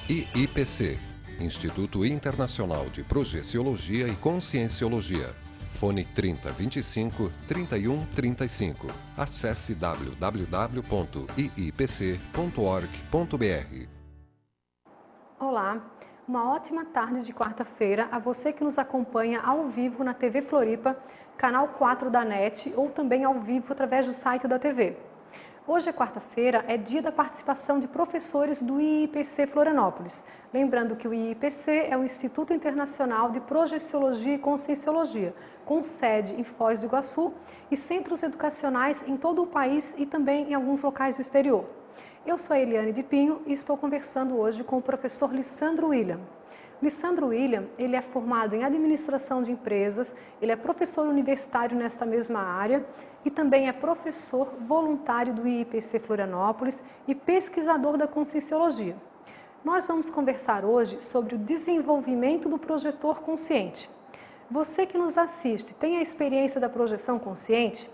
IIPC, Instituto Internacional de Projeciologia e Conscienciologia. Fone 3025 3135. Acesse www.iipc.org.br. Olá, uma ótima tarde de quarta-feira a você que nos acompanha ao vivo na TV Floripa, canal 4 da NET ou também ao vivo através do site da TV. Hoje é quarta-feira, é dia da participação de professores do IIPC Florianópolis. Lembrando que o IIPC é o Instituto Internacional de Projeciologia e Conscienciologia, com sede em Foz do Iguaçu e centros educacionais em todo o país e também em alguns locais do exterior. Eu sou a Eliane de Pinho e estou conversando hoje com o professor Lissandro William. Lissandro William, ele é formado em administração de empresas, ele é professor universitário nesta mesma área e também é professor voluntário do IIPC Florianópolis e pesquisador da Conscienciologia. Nós vamos conversar hoje sobre o desenvolvimento do projetor consciente. Você que nos assiste tem a experiência da projeção consciente?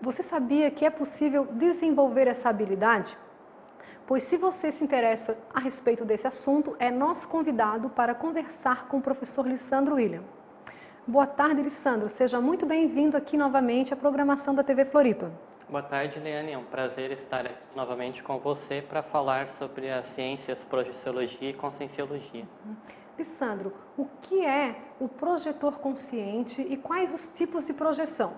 Você sabia que é possível desenvolver essa habilidade? Pois se você se interessa a respeito desse assunto, é nosso convidado para conversar com o professor Lissandro William. Boa tarde, Lissandro. Seja muito bem-vindo aqui novamente à programação da TV Floripa. Boa tarde, Leane. É um prazer estar aqui novamente com você para falar sobre as ciências projeciologia e conscienciologia. Lissandro, o que é o projetor consciente e quais os tipos de projeção?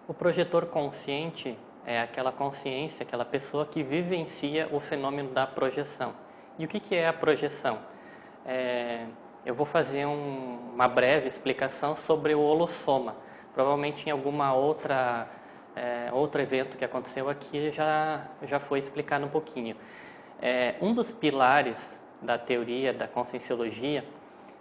O projetor consciente é aquela consciência, aquela pessoa que vivencia o fenômeno da projeção. E o que é a projeção? Eu vou fazer uma breve explicação sobre o holossoma. Provavelmente em alguma outro evento que aconteceu aqui já foi explicado um pouquinho. Um dos pilares da teoria da conscienciologia,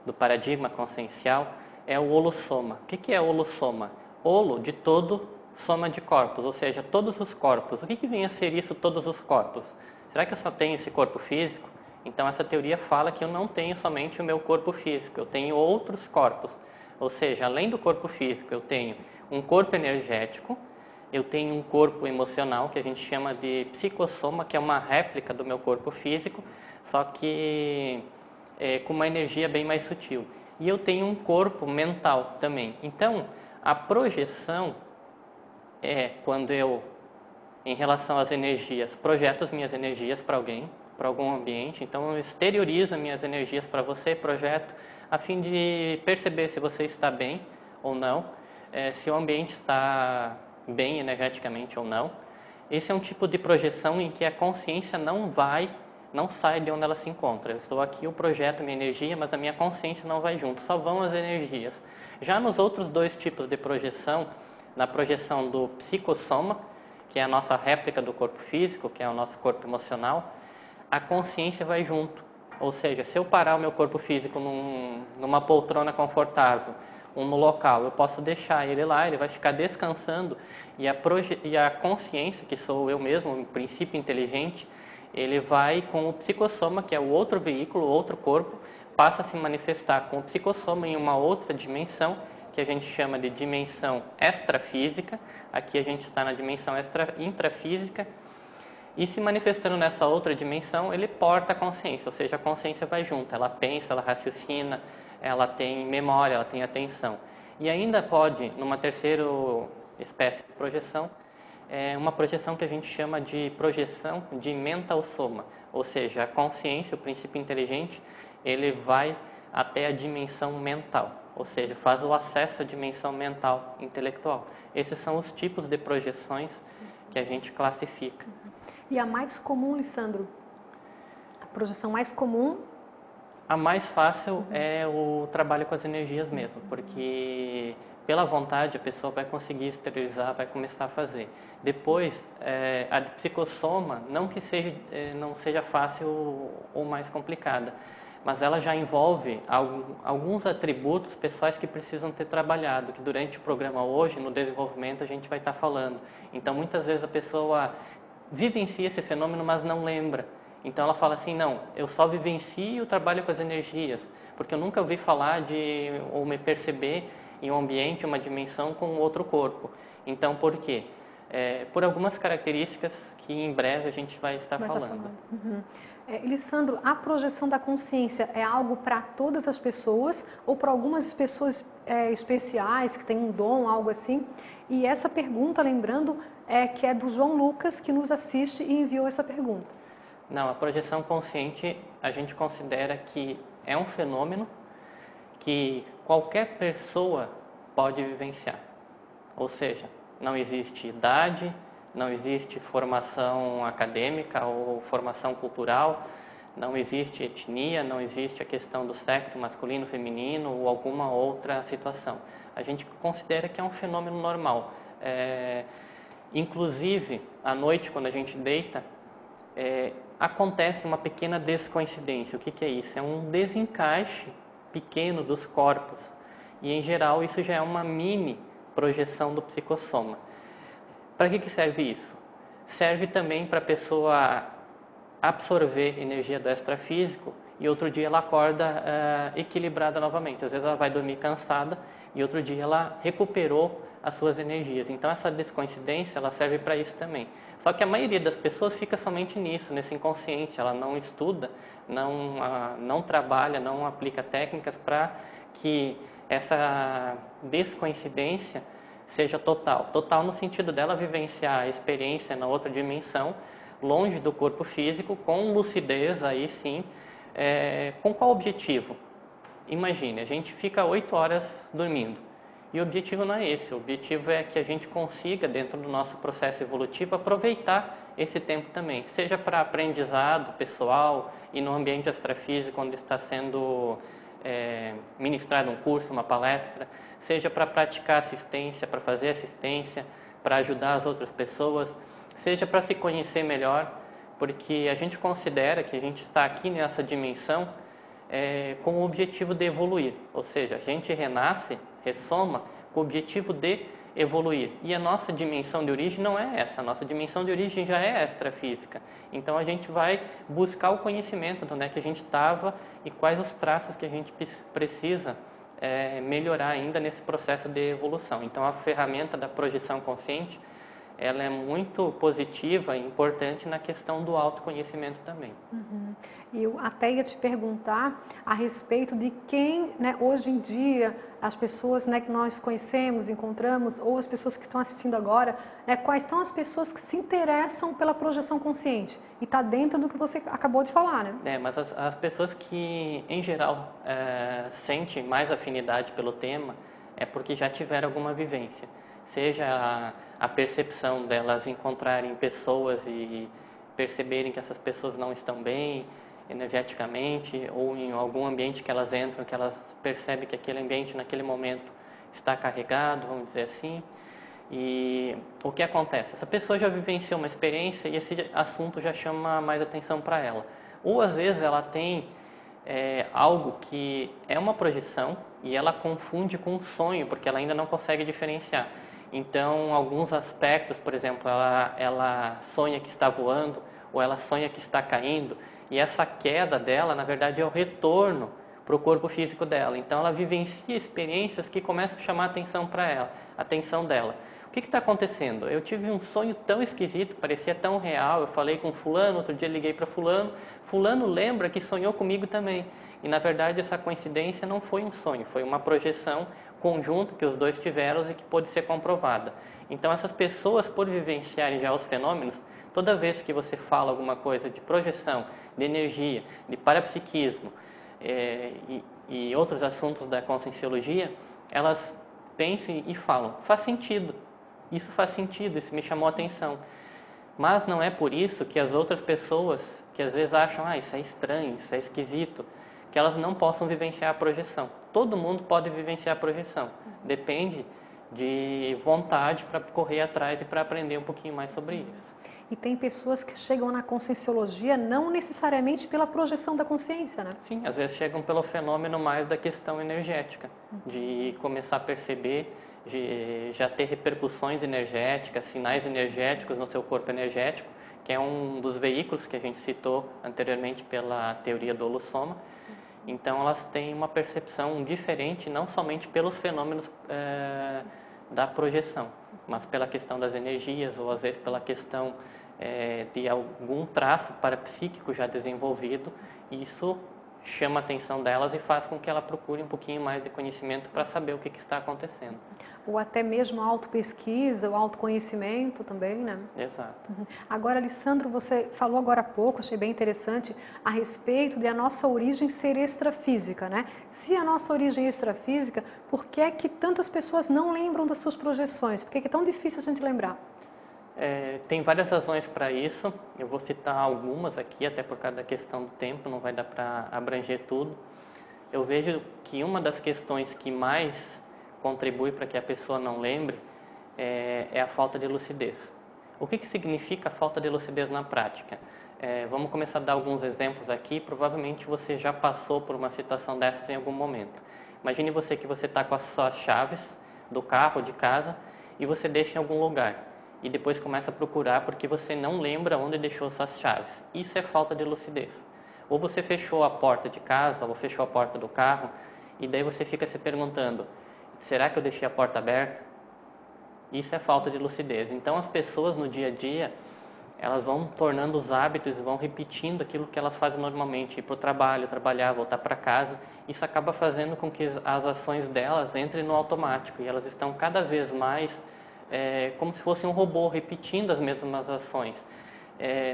do paradigma consciencial, é o holossoma. O que é o holossoma? Holo de todo, soma de corpos, ou seja, todos os corpos. O que vem a ser isso, todos os corpos? Será que eu só tenho esse corpo físico? Então essa teoria fala que eu não tenho somente o meu corpo físico, eu tenho outros corpos. Ou seja, além do corpo físico, eu tenho um corpo energético, eu tenho um corpo emocional, que a gente chama de psicossoma, que é uma réplica do meu corpo físico, só que com uma energia bem mais sutil. E eu tenho um corpo mental também. Então, a projeção é quando eu, em relação às energias, projeto as minhas energias para alguém, para algum ambiente. Então, eu exteriorizo as minhas energias para você, projeto, a fim de perceber se você está bem ou não, se o ambiente está bem energeticamente ou não. Esse é um tipo de projeção em que a consciência não sai de onde ela se encontra. Eu estou aqui, eu projeto minha energia, mas a minha consciência não vai junto, só vão as energias. Já nos outros dois tipos de projeção, na projeção do psicossoma, que é a nossa réplica do corpo físico, que é o nosso corpo emocional, a consciência vai junto. Ou seja, se eu parar o meu corpo físico numa poltrona confortável, no local, eu posso deixar ele lá, ele vai ficar descansando e a consciência, que sou eu mesmo, o princípio inteligente, ele vai com o psicossoma, que é o outro veículo, o outro corpo, passa a se manifestar com o psicossoma em uma outra dimensão, que a gente chama de dimensão extrafísica. Aqui a gente está na dimensão intrafísica, e se manifestando nessa outra dimensão, ele porta a consciência, ou seja, a consciência vai junto, ela pensa, ela raciocina, ela tem memória, ela tem atenção. E ainda pode, numa terceira espécie de projeção, uma projeção que a gente chama de projeção de mental soma, ou seja, a consciência, o princípio inteligente, ele vai até a dimensão mental, ou seja, faz o acesso à dimensão mental intelectual. Esses são os tipos de projeções que a gente classifica. E a mais comum, Lissandro? A projeção mais comum? A mais fácil é o trabalho com as energias mesmo, porque pela vontade a pessoa vai conseguir exteriorizar, vai começar a fazer. Depois, a de psicossoma, não que não seja fácil ou mais complicada, mas ela já envolve alguns atributos pessoais que precisam ter trabalhado, que durante o programa hoje, no desenvolvimento, a gente vai estar falando. Então, muitas vezes a pessoa vivencia esse fenômeno, mas não lembra. Então ela fala assim, não, eu só vivencio o trabalho com as energias, porque eu nunca ouvi falar ou me perceber em um ambiente, uma dimensão com outro corpo. Então, por quê? Por algumas características que em breve a gente vai estar falando. Uhum. Elisandro, a projeção da consciência é algo para todas as pessoas ou para algumas pessoas especiais, que têm um dom, algo assim? E essa pergunta, lembrando, que é do João Lucas, que nos assiste e enviou essa pergunta. Não, a projeção consciente a gente considera que é um fenômeno que qualquer pessoa pode vivenciar. Ou seja, não existe idade, não existe formação acadêmica ou formação cultural, não existe etnia, não existe a questão do sexo masculino, feminino ou alguma outra situação. A gente considera que é um fenômeno normal. Inclusive, à noite, quando a gente deita, acontece uma pequena descoincidência. O que é isso? É um desencaixe pequeno dos corpos. E, em geral, isso já é uma mini projeção do psicossoma. Para que serve isso? Serve também para a pessoa absorver energia do extrafísico e outro dia ela acorda equilibrada novamente. Às vezes ela vai dormir cansada e outro dia ela recuperou as suas energias. Então essa descoincidência ela serve para isso também. Só que a maioria das pessoas fica somente nisso, nesse inconsciente. Ela não estuda, não trabalha, não aplica técnicas para que essa descoincidência seja total. Total no sentido dela vivenciar a experiência na outra dimensão, longe do corpo físico, com lucidez, aí sim. Com qual objetivo? Imagine, a gente fica 8 horas dormindo. E o objetivo não é esse. O objetivo é que a gente consiga, dentro do nosso processo evolutivo, aproveitar esse tempo também. Seja para aprendizado pessoal e no ambiente extrafísico, onde está sendo ministrado um curso, uma palestra, seja para praticar assistência, para fazer assistência, para ajudar as outras pessoas, seja para se conhecer melhor, porque a gente considera que a gente está aqui nessa dimensão com o objetivo de evoluir, ou seja, a gente renasce, ressoma com o objetivo de evoluir. E a nossa dimensão de origem não é essa, a nossa dimensão de origem já é extrafísica. Então a gente vai buscar o conhecimento de onde é que a gente estava e quais os traços que a gente precisa melhorar ainda nesse processo de evolução. Então a ferramenta da projeção consciente, ela é muito positiva e importante na questão do autoconhecimento também. Uhum. E eu até ia te perguntar a respeito de quem, hoje em dia, as pessoas que nós conhecemos, encontramos, ou as pessoas que estão assistindo agora, quais são as pessoas que se interessam pela projeção consciente? E está dentro do que você acabou de falar, né? Mas as pessoas que, em geral, sentem mais afinidade pelo tema é porque já tiveram alguma vivência. Seja a percepção delas encontrarem pessoas e perceberem que essas pessoas não estão bem energeticamente, ou em algum ambiente que elas entram, que elas percebem que aquele ambiente naquele momento está carregado, vamos dizer assim. E o que acontece? Essa pessoa já vivenciou uma experiência e esse assunto já chama mais atenção para ela. Ou às vezes ela tem algo que é uma projeção e ela confunde com um sonho, porque ela ainda não consegue diferenciar. Então, alguns aspectos, por exemplo, ela sonha que está voando ou ela sonha que está caindo, e essa queda dela, na verdade, é o retorno para o corpo físico dela. Então, ela vivencia experiências que começam a chamar a atenção para ela, a atenção dela. O que está acontecendo? Eu tive um sonho tão esquisito, parecia tão real, eu falei com fulano, outro dia liguei para fulano, fulano lembra que sonhou comigo também. E, na verdade, essa coincidência não foi um sonho, foi uma projeção conjunto que os dois tiveram e que pôde ser comprovada. Então, essas pessoas, por vivenciarem já os fenômenos, toda vez que você fala alguma coisa de projeção, de energia, de parapsiquismo e outros assuntos da conscienciologia, elas pensam e falam, faz sentido, isso me chamou a atenção. Mas não é por isso que as outras pessoas, que às vezes acham, isso é estranho, isso é esquisito, que elas não possam vivenciar a projeção. Todo mundo pode vivenciar a projeção, depende de vontade para correr atrás e para aprender um pouquinho mais sobre isso. E tem pessoas que chegam na conscienciologia não necessariamente pela projeção da consciência, né? Sim, às vezes chegam pelo fenômeno mais da questão energética, de começar a perceber, de já ter repercussões energéticas, sinais energéticos no seu corpo energético, que é um dos veículos que a gente citou anteriormente pela teoria do holossoma. Então, elas têm uma percepção diferente, não somente pelos fenômenos da projeção, mas pela questão das energias, ou às vezes pela questão de algum traço parapsíquico já desenvolvido, e isso chama a atenção delas e faz com que ela procure um pouquinho mais de conhecimento para saber o que está acontecendo. Ou até mesmo a autopesquisa, o autoconhecimento também, né? Exato. Agora, Alessandro, você falou agora há pouco, achei bem interessante, a respeito de a nossa origem ser extrafísica, né? Se a nossa origem é extrafísica, por que é que tantas pessoas não lembram das suas projeções? Por que é tão difícil a gente lembrar? Tem várias razões para isso, eu vou citar algumas aqui, até por causa da questão do tempo, não vai dar para abranger tudo. Eu vejo que uma das questões que mais contribui para que a pessoa não lembre é a falta de lucidez. O que significa a falta de lucidez na prática? Vamos começar a dar alguns exemplos aqui, provavelmente você já passou por uma situação dessas em algum momento. Imagine você que você está com as suas chaves do carro, de casa, e você deixa em algum lugar. E depois começa a procurar porque você não lembra onde deixou suas chaves. Isso é falta de lucidez. Ou você fechou a porta de casa, ou fechou a porta do carro, e daí você fica se perguntando, será que eu deixei a porta aberta? Isso é falta de lucidez. Então as pessoas no dia a dia, elas vão tornando os hábitos e vão repetindo aquilo que elas fazem normalmente, ir para o trabalho, trabalhar, voltar para casa. Isso acaba fazendo com que as ações delas entrem no automático e elas estão cada vez mais como se fosse um robô, repetindo as mesmas ações.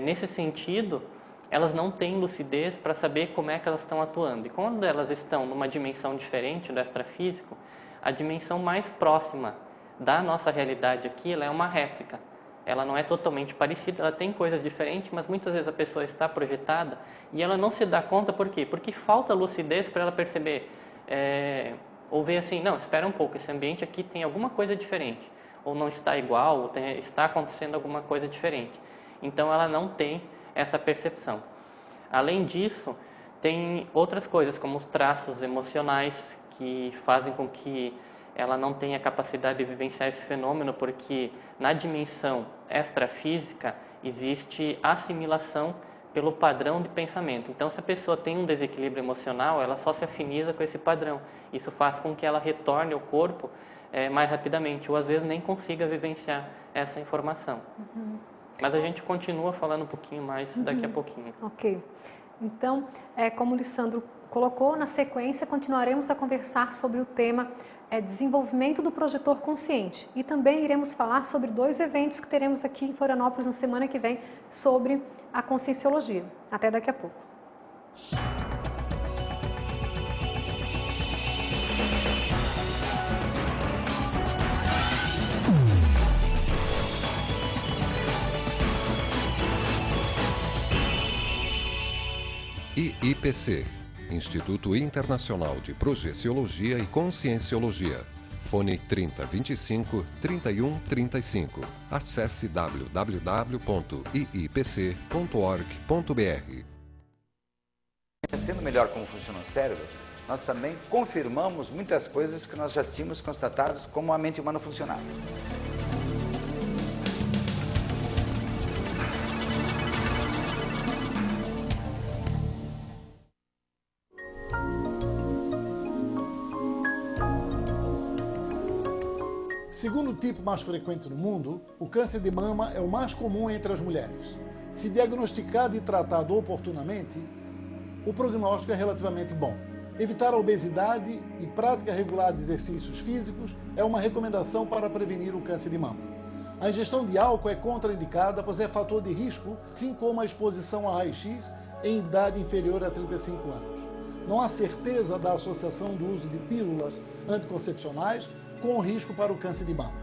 Nesse sentido, elas não têm lucidez para saber como é que elas estão atuando. E quando elas estão numa dimensão diferente do extrafísico, a dimensão mais próxima da nossa realidade aqui, ela é uma réplica. Ela não é totalmente parecida, ela tem coisas diferentes, mas muitas vezes a pessoa está projetada e ela não se dá conta, por quê? Porque falta lucidez para ela perceber, ou ver assim, não, espera um pouco, esse ambiente aqui tem alguma coisa diferente, ou não está igual, ou está acontecendo alguma coisa diferente. Então ela não tem essa percepção. Além disso, tem outras coisas, como os traços emocionais, que fazem com que ela não tenha capacidade de vivenciar esse fenômeno, porque na dimensão extrafísica existe assimilação pelo padrão de pensamento. Então, se a pessoa tem um desequilíbrio emocional, ela só se afiniza com esse padrão. Isso faz com que ela retorne ao corpo mais rapidamente, ou às vezes nem consiga vivenciar essa informação. Mas a gente continua falando um pouquinho mais daqui a pouquinho. Ok. Então, como o Lissandro colocou, na sequência continuaremos a conversar sobre o tema desenvolvimento do projetor consciente. E também iremos falar sobre 2 eventos que teremos aqui em Florianópolis na semana que vem sobre a conscienciologia. Até daqui a pouco. IIPC, Instituto Internacional de Projeciologia e Conscienciologia. Fone 3025 3135. Acesse www.iipc.org.br. Conhecendo melhor como funciona o cérebro, nós também confirmamos muitas coisas que nós já tínhamos constatados como a mente humana funcionava. Segundo tipo mais frequente no mundo, o câncer de mama é o mais comum entre as mulheres. Se diagnosticado e tratado oportunamente, o prognóstico é relativamente bom. Evitar a obesidade e prática regular de exercícios físicos é uma recomendação para prevenir o câncer de mama. A ingestão de álcool é contraindicada, pois é fator de risco, assim como a exposição a raio-x em idade inferior a 35 anos. Não há certeza da associação do uso de pílulas anticoncepcionais com risco para o câncer de mama.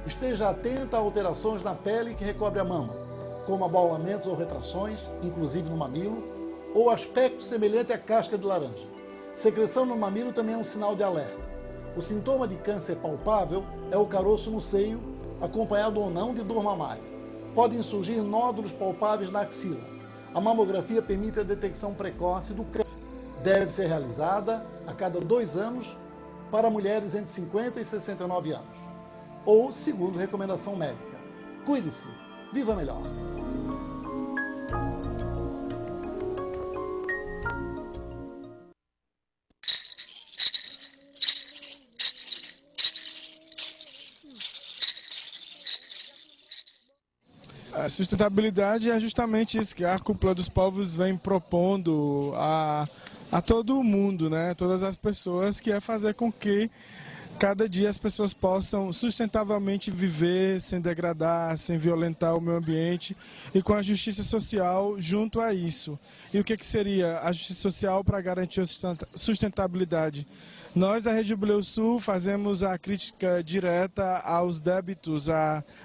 Esteja atenta a alterações na pele que recobre a mama, como abaulamentos ou retrações, inclusive no mamilo, ou aspecto semelhante à casca de laranja. Secreção no mamilo também é um sinal de alerta. O sintoma de câncer palpável é o caroço no seio, acompanhado ou não de dor mamária. Podem surgir nódulos palpáveis na axila. A mamografia permite a detecção precoce do câncer. Deve ser realizada a cada 2 anos para mulheres entre 50 e 69 anos, ou segundo recomendação médica. Cuide-se, viva melhor! A sustentabilidade é justamente isso que a Cúpula dos Povos vem propondo a todo o mundo, né? Todas as pessoas, que é fazer com que cada dia as pessoas possam sustentavelmente viver sem degradar, sem violentar o meio ambiente e com a justiça social junto a isso. E o que seria a justiça social para garantir a sustentabilidade? Nós da Rede Jubileu Sul fazemos a crítica direta aos débitos,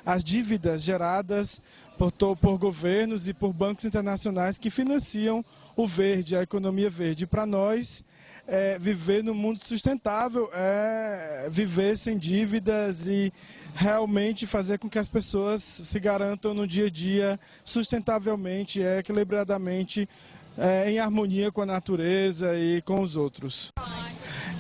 às dívidas geradas por governos e por bancos internacionais que financiam o verde, a economia verde. Para nós, viver no mundo sustentável é viver sem dívidas e realmente fazer com que as pessoas se garantam no dia a dia sustentavelmente, equilibradamente, em harmonia com a natureza e com os outros.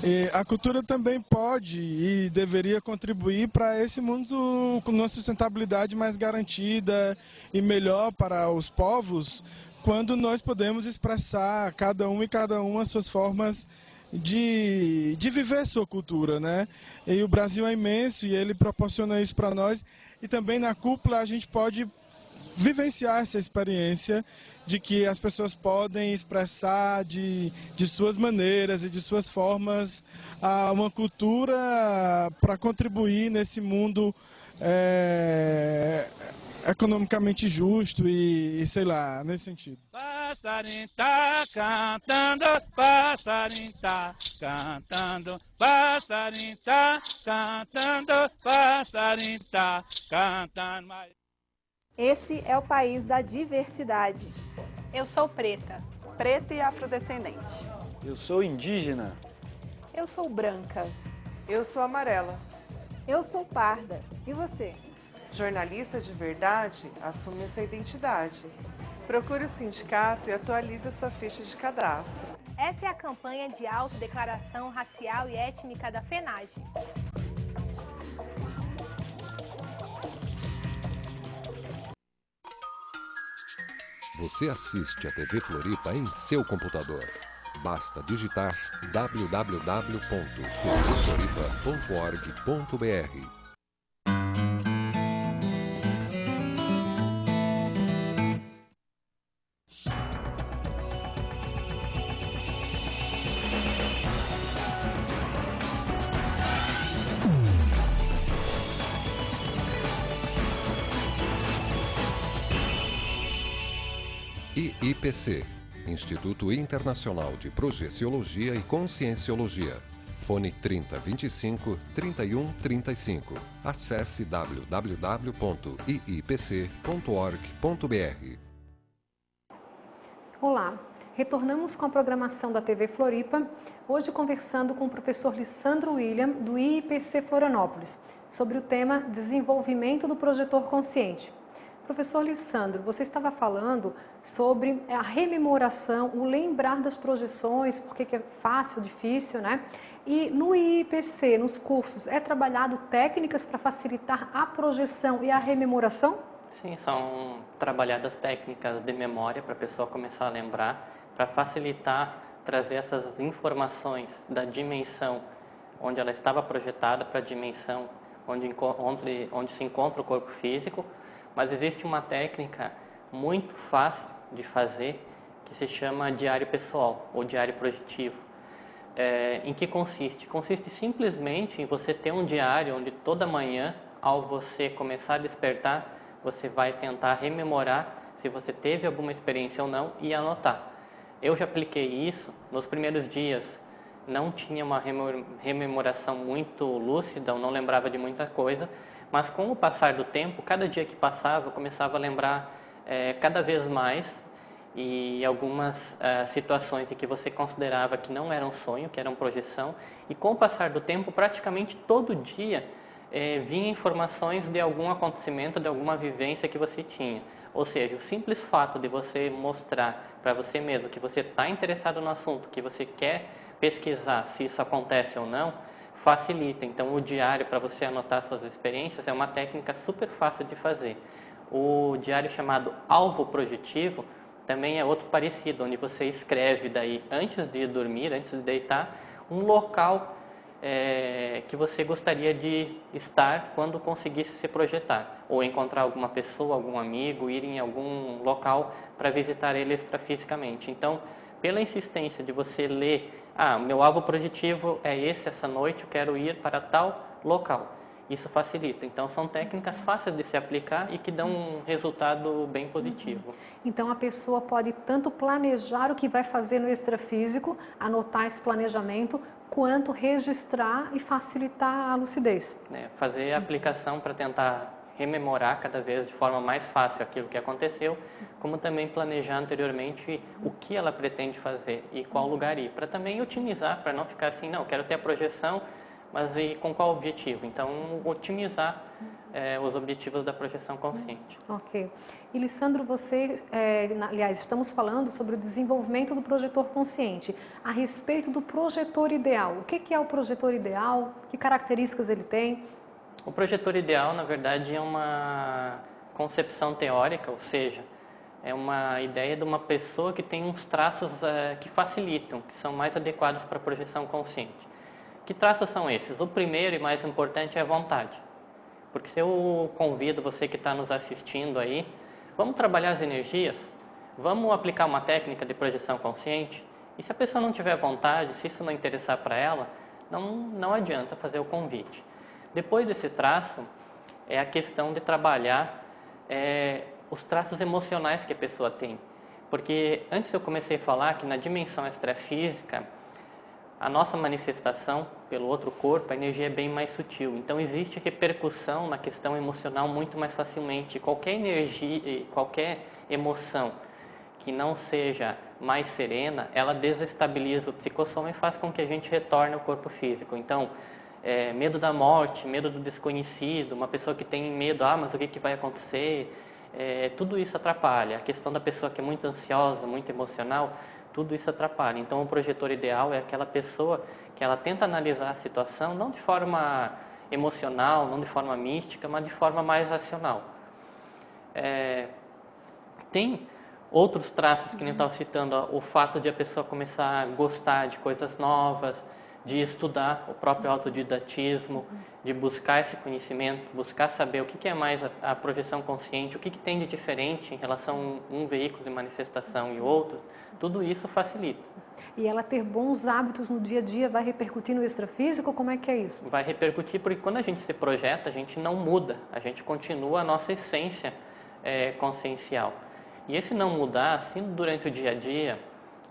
E a cultura também pode e deveria contribuir para esse mundo com uma sustentabilidade mais garantida e melhor para os povos, quando nós podemos expressar cada um as suas formas de viver sua cultura, né? E o Brasil é imenso e ele proporciona isso para nós. E também na cúpula a gente pode vivenciar essa experiência de que as pessoas podem expressar de suas maneiras e de suas formas uma cultura para contribuir nesse mundo economicamente justo e sei lá, nesse sentido. Passarinho tá cantando, passarinho tá cantando, passarinho tá cantando, passarinho tá cantando. Esse é o país da diversidade. Eu sou preta. Preta e afrodescendente. Eu sou indígena. Eu sou branca. Eu sou amarela. Eu sou parda. E você? Jornalista de verdade, assume essa identidade. Procure o sindicato e atualize a sua ficha de cadastro. Essa é a campanha de autodeclaração racial e étnica da FENAGE. Você assiste a TV Floripa em seu computador. Basta digitar www.tvfloripa.org.br. IIPC, Instituto Internacional de Projeciologia e Conscienciologia. Fone 3025 3135. Acesse www.iipc.org.br. Olá, retornamos com a programação da TV Floripa, hoje conversando com o professor Lissandro William, do IIPC Florianópolis, sobre o tema Desenvolvimento do Projetor Consciente. Professor Lissandro, você estava falando sobre a rememoração, o lembrar das projeções, porque que é fácil, difícil, né? E no IIPC, nos cursos, é trabalhado técnicas para facilitar a projeção e a rememoração? Sim, são trabalhadas técnicas de memória para a pessoa começar a lembrar, para facilitar trazer essas informações da dimensão onde ela estava projetada para a dimensão onde se encontra o corpo físico. Mas existe uma técnica muito fácil de fazer que se chama diário pessoal ou diário projetivo. Em que consiste? Consiste simplesmente em você ter um diário onde toda manhã, ao você começar a despertar, você vai tentar rememorar se você teve alguma experiência ou não e anotar. Eu já apliquei isso nos primeiros dias, não tinha uma rememoração muito lúcida, eu não lembrava de muita coisa, mas com o passar do tempo, cada dia que passava, eu começava a lembrar cada vez mais e algumas situações em que você considerava que não eram sonho, que eram projeção, e com o passar do tempo, praticamente todo dia, vinha informações de algum acontecimento, de alguma vivência que você tinha. Ou seja, o simples fato de você mostrar para você mesmo que você está interessado no assunto, que você quer pesquisar se isso acontece ou não, facilita. Então, o diário, para você anotar suas experiências, é uma técnica super fácil de fazer. O diário chamado alvo projetivo também é outro parecido, onde você escreve daí, antes de dormir, antes de deitar, um local que você gostaria de estar quando conseguisse se projetar, ou encontrar alguma pessoa, algum amigo, ir em algum local para visitar ele extrafisicamente. Então, pela insistência de você ler, meu alvo projetivo é esse, essa noite eu quero ir para tal local. Isso facilita. Então, são técnicas fáceis de se aplicar e que dão um resultado bem positivo. Então, a pessoa pode tanto planejar o que vai fazer no extrafísico, anotar esse planejamento, quanto registrar e facilitar a lucidez. Fazer a aplicação para tentar rememorar cada vez de forma mais fácil aquilo que aconteceu, como também planejar anteriormente o que ela pretende fazer e qual lugar ir, para também otimizar, para não ficar assim, não, quero ter a projeção, mas e com qual objetivo? Então, otimizar os objetivos da projeção consciente. Ok. E, Lissandro, aliás, estamos falando sobre o desenvolvimento do projetor consciente. A respeito do projetor ideal, o que é o projetor ideal? Que características ele tem? O projetor ideal, na verdade, é uma concepção teórica, ou seja, é uma ideia de uma pessoa que tem uns traços que facilitam, que são mais adequados para a projeção consciente. Que traços são esses? O primeiro e mais importante é a vontade. Porque se eu convido você que está nos assistindo aí, vamos trabalhar as energias, vamos aplicar uma técnica de projeção consciente, e se a pessoa não tiver vontade, se isso não interessar para ela, não adianta fazer o convite. Depois desse traço, é a questão de trabalhar os traços emocionais que a pessoa tem. Porque antes eu comecei a falar que na dimensão extrafísica, a nossa manifestação pelo outro corpo, a energia é bem mais sutil. Então, existe repercussão na questão emocional muito mais facilmente. Qualquer energia, qualquer emoção que não seja mais serena, ela desestabiliza o psicossoma e faz com que a gente retorne ao corpo físico. Então, medo da morte, medo do desconhecido, uma pessoa que tem medo, mas o que vai acontecer? Tudo isso atrapalha. A questão da pessoa que é muito ansiosa, muito emocional, tudo isso atrapalha. Então, o projetor ideal é aquela pessoa que ela tenta analisar a situação, não de forma emocional, não de forma mística, mas de forma mais racional. Tem outros traços que nem eu estava citando, o fato de a pessoa começar a gostar de coisas novas, de estudar o próprio autodidatismo, de buscar esse conhecimento, buscar saber o que é mais a projeção consciente, o que tem de diferente em relação a um veículo de manifestação e outro, tudo isso facilita. E ela ter bons hábitos no dia a dia vai repercutir no extrafísico? Como é que é isso? Vai repercutir porque quando a gente se projeta, a gente não muda, a gente continua a nossa essência consciencial. E esse não mudar, assim, durante o dia a dia,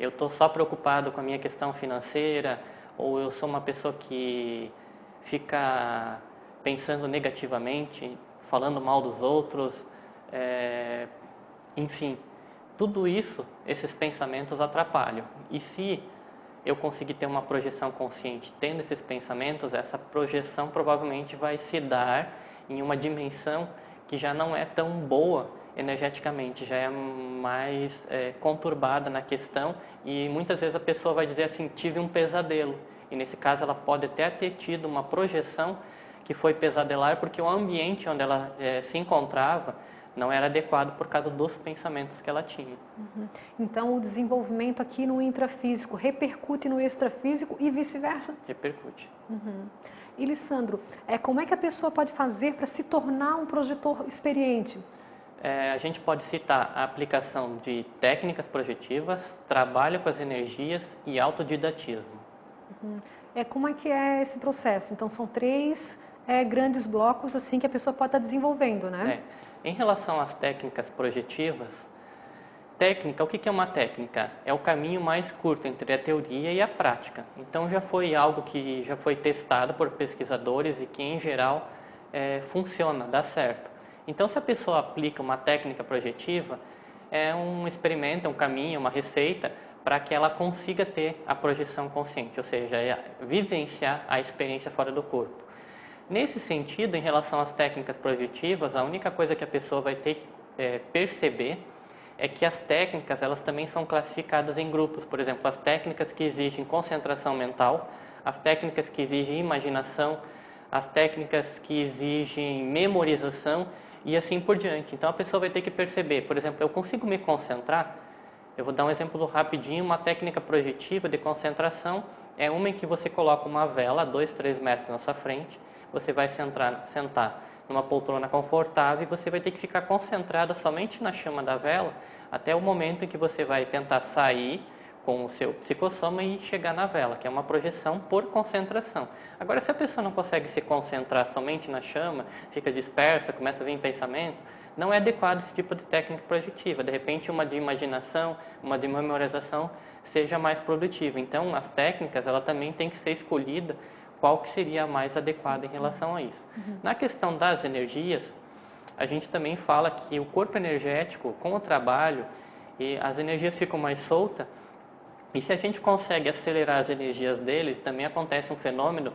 eu estou só preocupado com a minha questão financeira, ou eu sou uma pessoa que fica pensando negativamente, falando mal dos outros, enfim, tudo isso, esses pensamentos atrapalham. E se eu conseguir ter uma projeção consciente tendo esses pensamentos, essa projeção provavelmente vai se dar em uma dimensão que já não é tão boa energeticamente, já é mais conturbada na questão, e muitas vezes a pessoa vai dizer assim, tive um pesadelo, e nesse caso ela pode até ter tido uma projeção que foi pesadelar porque o ambiente onde ela se encontrava não era adequado por causa dos pensamentos que ela tinha. Então, o desenvolvimento aqui no intrafísico repercute no extrafísico e vice-versa? Repercute. E, Lissandro, como é que a pessoa pode fazer para se tornar um projetor experiente? A gente pode citar a aplicação de técnicas projetivas, trabalho com as energias e autodidatismo. Como é que é esse processo? Então, são 3 grandes blocos assim que a pessoa pode estar desenvolvendo, né? Em relação às técnicas projetivas, o que é uma técnica? É o caminho mais curto entre a teoria e a prática. Então, já foi algo que já foi testado por pesquisadores e que, em geral, funciona, dá certo. Então, se a pessoa aplica uma técnica projetiva, é um experimento, é um caminho, uma receita para que ela consiga ter a projeção consciente, ou seja, vivenciar a experiência fora do corpo. Nesse sentido, em relação às técnicas projetivas, a única coisa que a pessoa vai ter que perceber é que as técnicas, elas também são classificadas em grupos. Por exemplo, as técnicas que exigem concentração mental, as técnicas que exigem imaginação, as técnicas que exigem memorização e assim por diante. Então, a pessoa vai ter que perceber, por exemplo, eu consigo me concentrar? Eu vou dar um exemplo rapidinho, uma técnica projetiva de concentração É uma em que você coloca uma vela a 2, 3 metros na sua frente, você vai sentar numa poltrona confortável e você vai ter que ficar concentrado somente na chama da vela até o momento em que você vai tentar sair com o seu psicossoma e chegar na vela, que é uma projeção por concentração. Agora, se a pessoa não consegue se concentrar somente na chama, fica dispersa, começa a vir pensamento, não é adequado esse tipo de técnica projetiva. De repente, uma de imaginação, uma de memorização seja mais produtiva. Então, as técnicas, ela também tem que ser escolhida qual que seria a mais adequada em relação a isso. Na questão das energias, a gente também fala que o corpo energético, com o trabalho, as energias ficam mais soltas, e se a gente consegue acelerar as energias dele, também acontece um fenômeno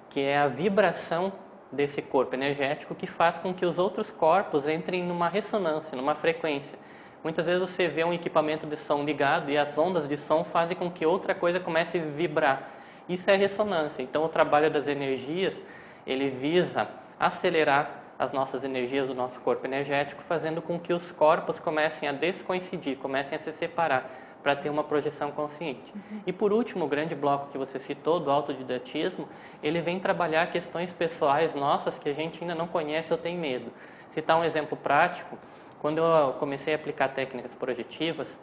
que é a vibração desse corpo energético, que faz com que os outros corpos entrem numa ressonância, numa frequência. Muitas vezes você vê um equipamento de som ligado e as ondas de som fazem com que outra coisa comece a vibrar. Isso é ressonância. Então, o trabalho das energias, ele visa acelerar as nossas energias do nosso corpo energético, fazendo com que os corpos comecem a descoincidir, comecem a se separar, para ter uma projeção consciente. E por último, o grande bloco que você citou, do autodidatismo, ele vem trabalhar questões pessoais nossas que a gente ainda não conhece ou tem medo. Citar um exemplo prático, quando eu comecei a aplicar técnicas projetivas,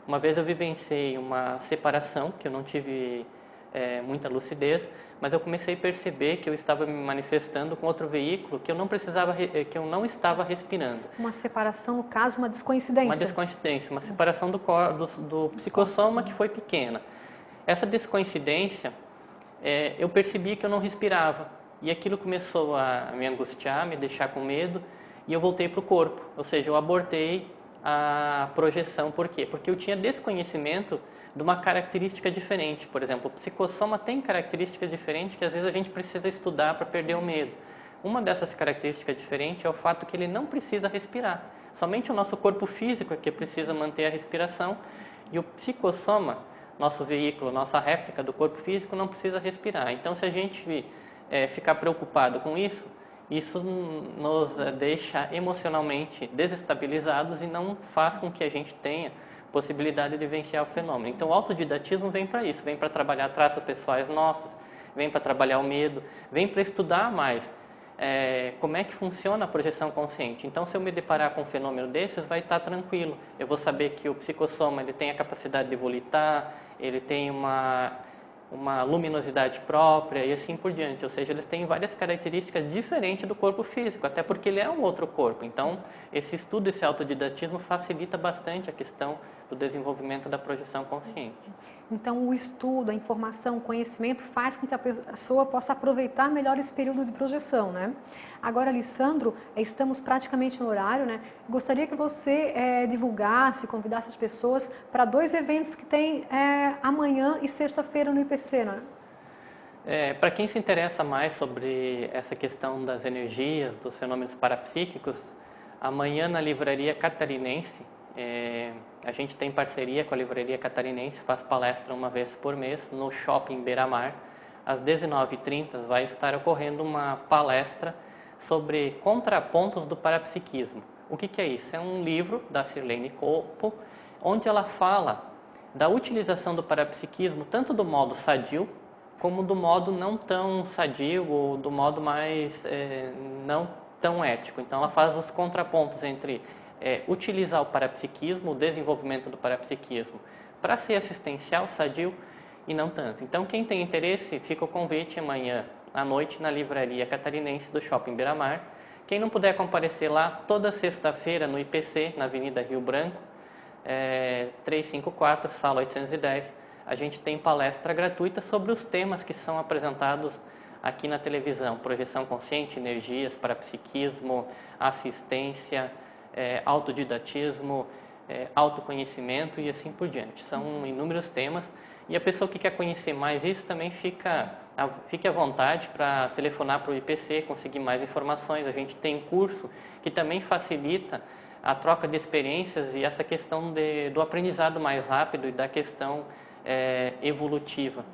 uma vez eu vivenciei uma separação, que eu não tive muita lucidez, mas eu comecei a perceber que eu estava me manifestando com outro veículo que eu não precisava, que eu não estava respirando. Uma separação, no caso, uma descoincidência? Uma descoincidência, uma separação do psicossoma que foi pequena. Essa descoincidência, eu percebi que eu não respirava, e aquilo começou a me angustiar, me deixar com medo, e eu voltei para o corpo, ou seja, eu abortei a projeção. Por quê? Porque eu tinha desconhecimento de uma característica diferente. Por exemplo, o psicossoma tem características diferentes que às vezes a gente precisa estudar para perder o medo. Uma dessas características diferentes é o fato que ele não precisa respirar. Somente o nosso corpo físico é que precisa manter a respiração, e o psicossoma, nosso veículo, nossa réplica do corpo físico, não precisa respirar. Então, se a gente ficar preocupado com isso, isso nos deixa emocionalmente desestabilizados e não faz com que a gente tenha possibilidade de vencer o fenômeno. Então, o autodidatismo vem para isso, vem para trabalhar traços pessoais nossos, vem para trabalhar o medo, vem para estudar mais como é que funciona a projeção consciente. Então, se eu me deparar com um fenômeno desses, vai estar tranquilo. Eu vou saber que o psicossoma ele tem a capacidade de volitar, ele tem uma luminosidade própria e assim por diante. Ou seja, eles têm várias características diferentes do corpo físico, até porque ele é um outro corpo. Então, esse estudo, esse autodidatismo facilita bastante a questão do desenvolvimento da projeção consciente. Então, o estudo, a informação, o conhecimento faz com que a pessoa possa aproveitar melhor esse período de projeção, né? Agora, Lissandro, estamos praticamente no horário, né? Gostaria que você divulgasse, convidasse as pessoas para 2 eventos que tem amanhã e sexta-feira no IPC, né? Para quem se interessa mais sobre essa questão das energias, dos fenômenos parapsíquicos, amanhã na Livraria Catarinense, a gente tem parceria com a Livraria Catarinense, faz palestra uma vez por mês no Shopping Beira-Mar. Às 19h30 vai estar ocorrendo uma palestra sobre contrapontos do parapsiquismo. O que é isso? É um livro da Sirlene Copo, onde ela fala da utilização do parapsiquismo tanto do modo sadio, como do modo não tão sadio, ou do modo mais não tão ético. Então, ela faz os contrapontos entre utilizar o parapsiquismo, o desenvolvimento do parapsiquismo, para ser assistencial, sadio e não tanto. Então, quem tem interesse, fica o convite amanhã à noite na Livraria Catarinense do Shopping Beira-Mar. Quem não puder comparecer lá, toda sexta-feira no IPC, na Avenida Rio Branco, 354, sala 810, a gente tem palestra gratuita sobre os temas que são apresentados aqui na televisão: projeção consciente, energias, parapsiquismo, assistência, autodidatismo, autoconhecimento e assim por diante. São inúmeros temas, e a pessoa que quer conhecer mais isso também fique à vontade para telefonar para o IPC, conseguir mais informações. A gente tem curso que também facilita a troca de experiências e essa questão do aprendizado mais rápido e da questão evolutiva.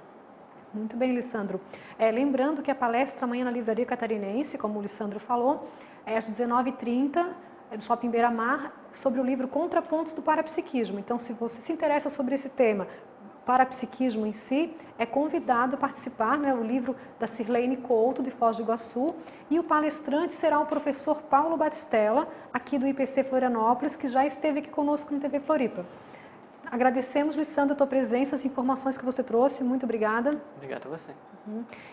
Muito bem, Lissandro. Lembrando que a palestra amanhã na Livraria Catarinense, como o Lissandro falou, é às 19h30, no Shopping Beira-Mar, sobre o livro Contrapontos do Parapsiquismo. Então, se você se interessa sobre esse tema, parapsiquismo em si, é convidado a participar, né, o livro da Sirlene Couto, de Foz do Iguaçu, e o palestrante será o professor Paulo Batistella, aqui do IPC Florianópolis, que já esteve aqui conosco no TV Floripa. Agradecemos, Lissandro, a tua presença, as informações que você trouxe, muito obrigada. Obrigado a você.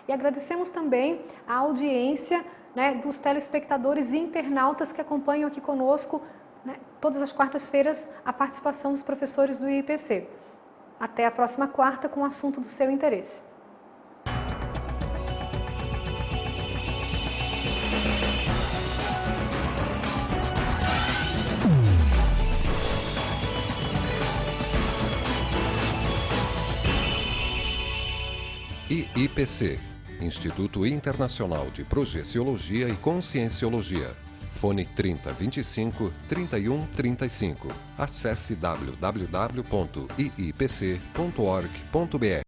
E agradecemos também a audiência, né, dos telespectadores e internautas que acompanham aqui conosco, né, todas as quartas-feiras, a participação dos professores do IPC. Até a próxima quarta com o assunto do seu interesse. IIPC, Instituto Internacional de Projeciologia e Conscienciologia. Fone 3025 3135. Acesse www.iipc.org.br.